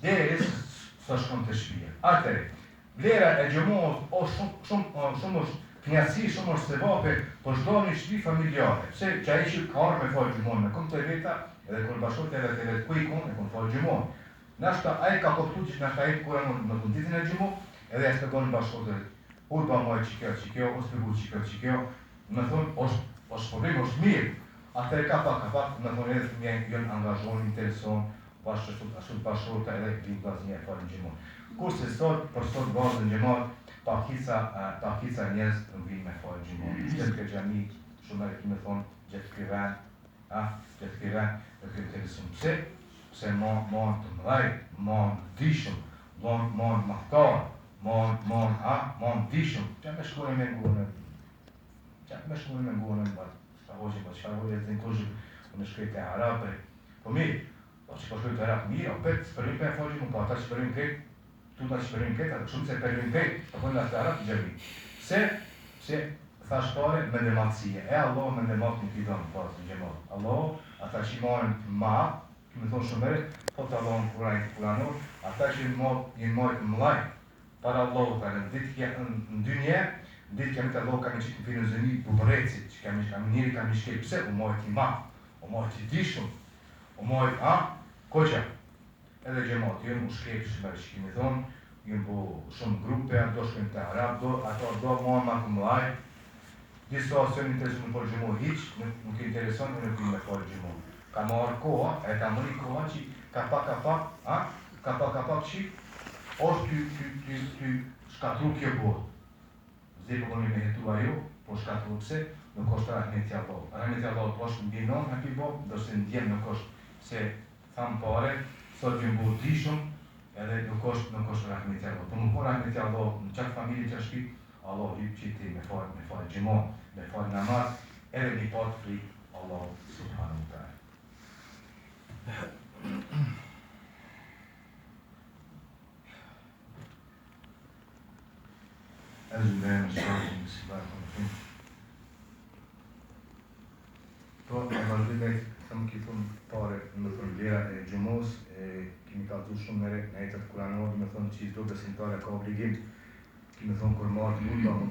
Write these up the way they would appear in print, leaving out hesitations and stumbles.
Deris së shkon të shpia. Atëre, vlera e gjëmohës o shumë është knjasi, shumë është sevape, po shdo një shpi familjare. Pse që a i që ka arë me falë gjëmohën me këmë të veta, edhe kërë bashkët e vetë ku i konë, e konë falë gjëmohën. Nashta a i ka koptu që nashta a i kura në kunditin e gjëmohë, edhe e së të gonë bashkët e urba mojë që kjo, o spegu që kjo, më thonë, është problem, është mirë. Atëre ka pak, më thonë edhe të mjenë jënë angazhonë, interesonë, ashtu bashkërta edhe vinë vazhnjë e falë në gjimonë. Kurse sot, për sot bazën gjimonë, pakica njerëz në vinë me falë gjimonë. Gjithë këtë gjami, shumë e këmë thonë, gjithë këtë vend, dhe këtë interesumë. Pse mon të mëdhaj, mon dishëm, mon mahtarë, mon dishëm, që me shkone me ngurën, shka hoqë e të në kushë, në shkrejt e Arabe, po mirë, po që po shkrejt e Arabe mirë, o petë, shpërim për e falë gjimonë, po ata shpërim këtë, tuta shpërim këtë, atë shumë se përim këtë, po kënë të Arabe gjemi. Pse thash pare me ndërmatësie, e Allah me ndërmatë në këtë në pasë në gjemonë. Allah, ata që i marën ma, këmë thonë shumë mërë, po të Allah në kuranor, ata që i marën mëlaj, para Allah të në ditë në dynje, ditë kemi të Allah kam i qitë në finë zëni bubërecit, që njëri kam i shkej pse, u marët i ma, u marët i dishëm, u marët, koqa, edhe gjemat, jënë u shkej shumë që kemi thonë, jënë po shumë grupe, do shkëm të Arab, ato do marën ma të mëlaj, disa se në interesu në falë gjimohë hiq, nuk i intereson në në me falë gjimohë. Ka marrë koha, e ka mëri koha që ka pak që është ty shkatru kjo botë. Zdej po kënë me jetu ajo, po shkatru pse, nuk është rahmeti Allah. Rahmeti Allah po është në binon në pi botë, dërse në djemë nuk është se thamë pare, sot jënë botë dishëm, edhe nuk është rahmeti Allah. Po nuk po rahmeti Allah në qatë familje që shpi, Allah i qiti me falë gjimohë, me falë namaz, edhe një patë fri Allah subhanahu wa ta'ala. Ezulem, shkajnë, bismillahirrahmanirrahim. Po, e vazhdimet, thëmë kitëm pare, më thëmë vlera e gjumos, kemi kaltu shumë mere në jetët kuranor, më thëmë që i zdo besimtare ka obligim, kemi thëmë kur marrë mundba, më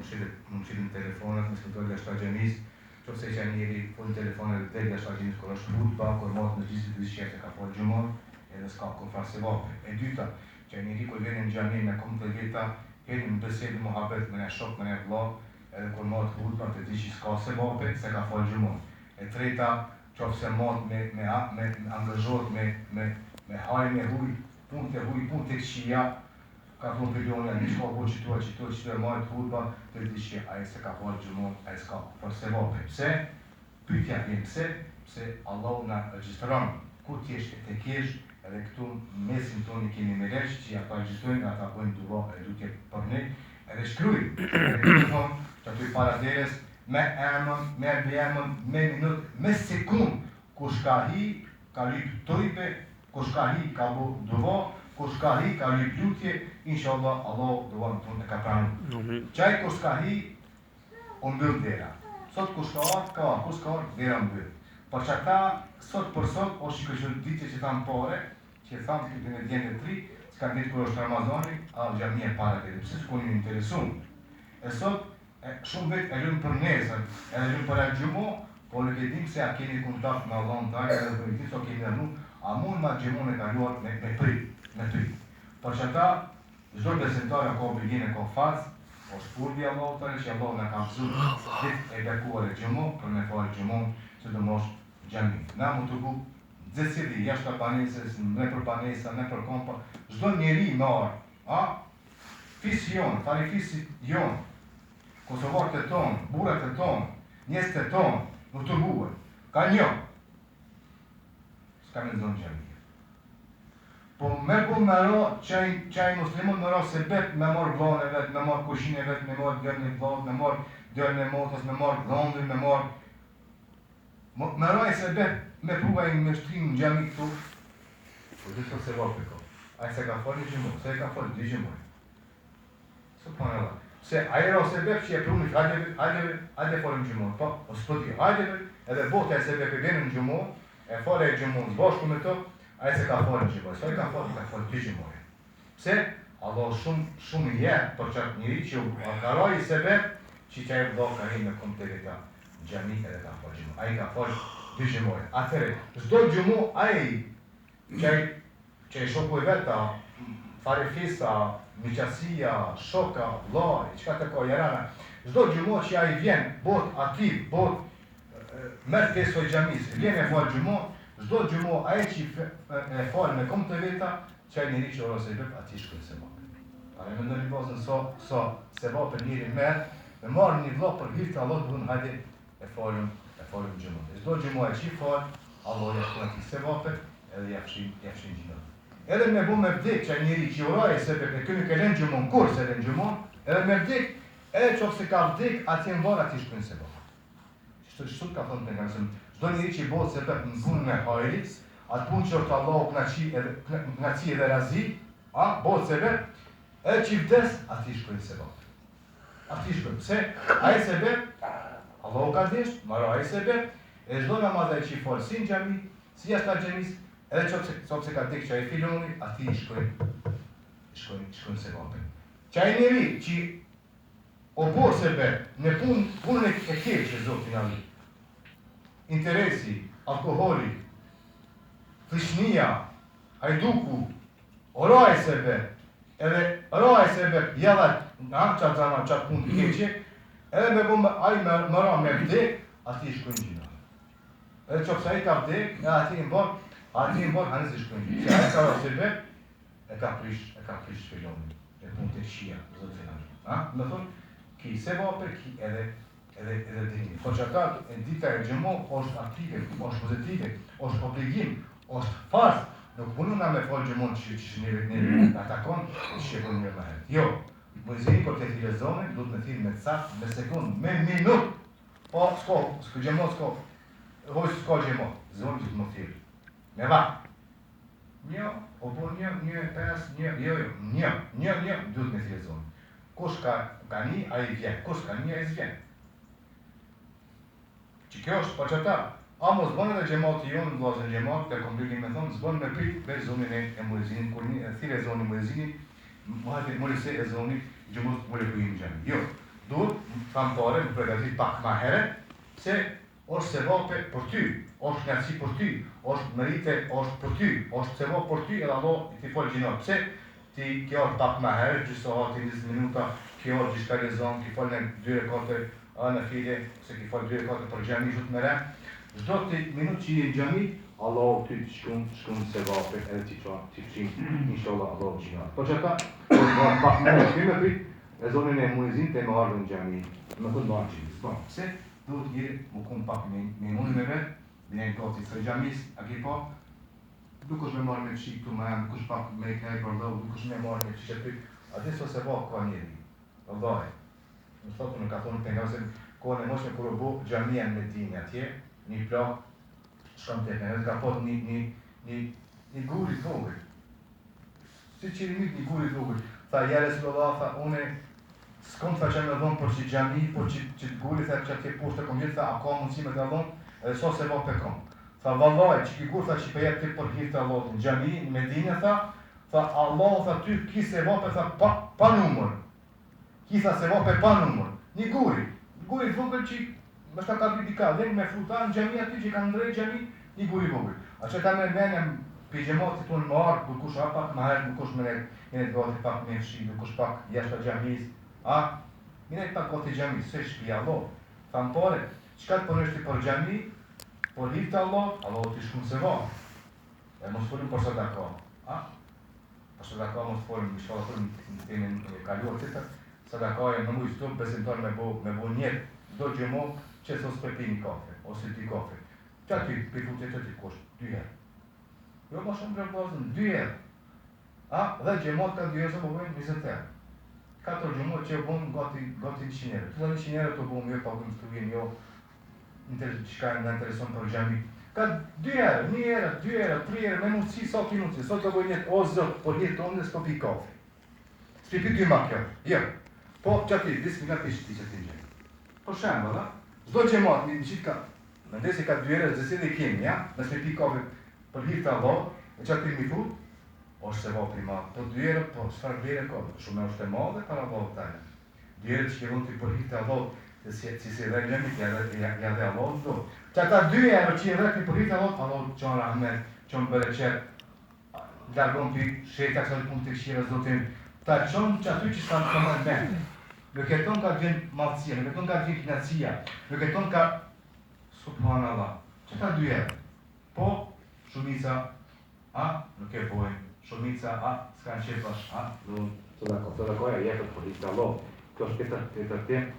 mëshirin telefonat, më shkëtoj dhe shtajgjenis, qofse që njëri punë telefonet dhe dhe shtajgjenis kur është mundba, kur marrë në gjithë të shqete ka falë gjumon, edhe s'ka kur farë se vape. E dyta, që njëri kur vene në gjami me kom të veta, heri në besedë muhabet me në shok, me në vla, edhe kur marrë të hudba të di që s'ka se vape, se ka falë gjumon. E treta, qofse marrë me angazhot, me hajë, me huj, punë të këshia, ka thonë përdojnë, një shka po qëtua e marrë të hudba, të di që aje se ka falë gjumon, aje s'ka falë se vape. Pse? Pytja vjen pse Allah në regjistron, ku t'jesh e të kesh, edhe këtu mesin toni kemi me lesh, që ja pa gjithojnë, ata bojnë dua e dutje për ne, edhe shkrujnë. Edhe këtë thonë, që ato i para deres, me emën, me emën, me minut, me sekund, ku shka hi, ka lyp tojpe, ku shka hi, ka bo dua, ku shka hi, ka lyp lutje, inshallah, Allah dua në tonë e ka pranu. Qaj ku shka hi, o mbyll dera. Sot ku shka arë, ka arë, ku shka arë, dera mbyll. Por që ata, sot për sot, o shikëshën ditje që thamë pare, që thamë këtë në djenë të tri, s'ka ditë kërë është Ramazani, a gjami e pare të pëse s'ku një interesun. E sot, shumë vetë e lënë për nesër, e lënë për e gjumo, po në këtë dim se a keni kontakt me Allah në tajë, edhe për këtë so keni nërnu, a mund ma gjumon e kaluar me pri. Por që ata, zdo besimtarë ka obligin e ka fazë, o shpurdi Allah të që Allah në kam su, ditë e bekuar e gjumo, për me farë gjumo, që të mosh gjami. Na mu të ku, dzesili, jashtë panesës, ne për panesa, ne për kompa, zdo njeri marë, fisë jonë, farifisi jonë, Kosovarët e tonë, burat e tonë, njësët e tonë, nuk të buër, ka një, s'ka me zonë gjami. Po me bu me ro, qaj muslimon me ro se bet me marë vlanë e vetë, me marë kushin e vetë, me marë dërën e vlatë, me marë dërën e motës, me marë dhondën, me marë... Me ro e se bet me pruva e me shtrinë në gjami këtu, po dhe të se vape ko. A se ka falë një gjimoj, se ka falë dy gjimoj. Subhanallah. Se ajo se bep që e prunit, hajde falë në gjumon, po, o s'po di, hajde edhe bote e se bep e vjenë në gjumon, e falë e gjumon zbashku me të, ai se ka folë në gjimoj, sa i ka folë 2 gjimoj. Pse? Allah shumë i jetë për qatë njëri që karoj i sebe që që e vdo ka hi me kom të veta gjami edhe ka folë gjimoj. A i ka folë 2 gjimoj. Atëre, zdo gjimoj a i që i shoku i veta, farifisa, miqasia, shoka, vlaj, qka të ko jarana, zdo gjimoj që a i vjen, bot aktiv, bot mërë pesoj gjamis, vjen e folë gjimoj, zdo gjimoj a i që e folë me kom të veta, që a njëri që oro se i bëp, ati shkujnë se vape. A me ndër një bazën se vape njëri merë, me marë një vlo për hirtë Allah të dhunë, hajde e folëm gjumon. E zdo gjumon e që i folë, Allah ja shkujnë ati se vape, edhe jafshin gjumon. Edhe me bu me vdik që a njëri që oro e sebe, e kënë ke len gjumon, kur se len gjumon, edhe me vdik, edhe që se ka vdik, ati në varë, ati shkujnë se vape. Shtu ka thonë të nga nësëm, zdo njëri që i botë se bëp në punë me hajrit, atë punë që orë të Allahu knaci edhe razi, botë se bëp, edhe që i vdes, ati shkojnë se bëp. Ati shkojnë. Pse? A i se bëp, Allahu ka desht, maro a i se bëp, e zdo nga madhe që i folë si në gjami, si jashtë të gjemis, edhe që se ka dik që a i filoni, ati shkojnë se bëp. Që a i njëri që o borë se bëp, në punën e keqë që zotin ali, interesi, alkoholi, fishnia, hajduku, oraj sebe, edhe oraj sebe, jellat, qatë zana, qatë punë të keqe, edhe me bëmë, aj me ra me vdek, ati i shkojnë gjina. Edhe qëpësa i ka vdek, edhe ati i mbon, hanës i shkojnë gjina. Që a e ka ra sebe, e ka prish filoni, e punë të shia, zotë finali. Me thonë, ki se vape, ki edhe dini. Po që ata, dita e gjëmo, është aktive, është pozitive, është obligim, është farz, nuk punu na me folë gjëmon që njëve atakon, që shqepon njëve më herët. Jo, muzini për të thire zonin, du të me thirë me cak, me sekund, me minut. Po, s'ko gjëmon, hojë s'ko gjëmon, zonin që të më thirë. Me va. Një, o po një, pes, një, du të me thire zonin. Kush ka një, a i vjen, kush ka një, a i zvjen. Që kjo është, po që ta, a mos bënë edhe gjemati jonë, vlazën gjemati, të komplikën me thonë, zbënë me prit veç zonin e muezinin, kur një thire e zonin muezinin, mëllise e zonin, gjemot mëlle kujim gjemi. Jo, duhet, famtare, më pregatit pak ma here, se është se vape për ty, është njaci për ty, është mërite, është për ty, është se vape për ty, edhe Allah ti folë gjinot. Pse? Ti kjo është pak ma here, gjysë hati 20 minuta, kjo është gjyshka e zonë, ki folë në 2 në fide, se ki falë 2 për gjami zhut me re. Zdo të minut që një gjami, Allah ty të shkun se vape, edhe ti qënë, inshallah Allah të gjinat. Po që ta, pak më në shkime prit, e zonin e muezin të e më ardhën gjami, me të marë qimis. Pse? Duhet njëri më kun pak me mundin me vetë, bine në gati së gjamis, a ki pa, nuk është me marrë me qik të me, nuk është pak me i knaj për dhovu, nuk është me marrë me qik e prit, ati së se vape ka njeri, vëllaj. Në thotë në ka thonë të nga se kohën e moshme kërë bu gjamia në Medini atje, një plak, shkëm të ekne, edhe ka pot një guri të vogël. Si që një guri të vogël. Tha, jere së Allah, tha, une s'kom të që me dhonë për që gjami, për që të guri, tha, që atje poshtë të kom jetë, tha, a ka mundësi me të dhonë, edhe so se va pe kom. Tha, vallaj, që ki kur, tha, që për jetë të për hirtë Allah, në gjami, në Medini, tha, Allah, tha, ty, ki se va pe, tha, pa numër. Kitha se vape pa numër, një guri të vogël që më shta ka bidika, dhe me fruta në gjami aty që kanë ndrej gjami, një guri vogël. A që ta me menem për gjemati të në marë, kur kush a pak ma herë, kur kush me të gati pak me fshi, kur kush pak jashtë gjamis, mine pak gati gjamis, se shpia Allah. Tha më pare, qka të përnështi për gjami, për hirtë Allah, Allah të shkunë se va. E mos folëm për sadaka, për sadaka mos folëm, në shfala folëm në temin e kaluar të të, sadakaje në mujtë të besimtar me bo njetë, do gjëmo që sos për pi një kafe, ose ti kafe. Që aty, për futet që ti kosht, 2 herë. Jo ma shumë për bazën, 2 herë. Dhe gjëmot ka 2 herë se po bëjnë 20 herë. 4 gjëmot që bëjnë gati 100 herë. Të 100 herë të bëjnë jo, pa bëjmë të vjen jo, qka nga intereson për gjami. Ka 2 herë, 1 herë, 2 herë, 3 herë, me mundësi, sa ki mundësi. Sot të bëjnë jetë, o zot, por jetë tonë dhe s'po pi kafe. S'pi pi 2 ma kjo, jo. Po, që ati, disë nga pishë ti që ti gjenë. Po shemë, da? Zdo gjemat, një qitë ka, në ndesi ka 2 herë, zësi dhe kemi, ja? Nësë me pi kafe për hirtë Allah, E që aty mi thu, është se va prima, po dyre, po çfarë vlerë ka, shumë është e madhe para Allahut tani. Dyre që kërën të përhit të Allahut, si se dhe njëmit ja dhe Allahut do. Që ata dyre që i dhe të përhit të Allahut, Allahut qënë rahmet, qënë bereqet, largon për sheta kësa të punë të këshira zotin, ta qënë që aty që s'ka në këmën me. Nuk e tonë ka të vjen malësia, nuk e tonë ka të vjen knatësia, nuk e tonë ka subhanallah. Që ta dyre? Po, shumica, nuk e bojnë, shumica, s'kanë qepash, të dhe koja jetët përhit të Allahut. Kjo është të tërtim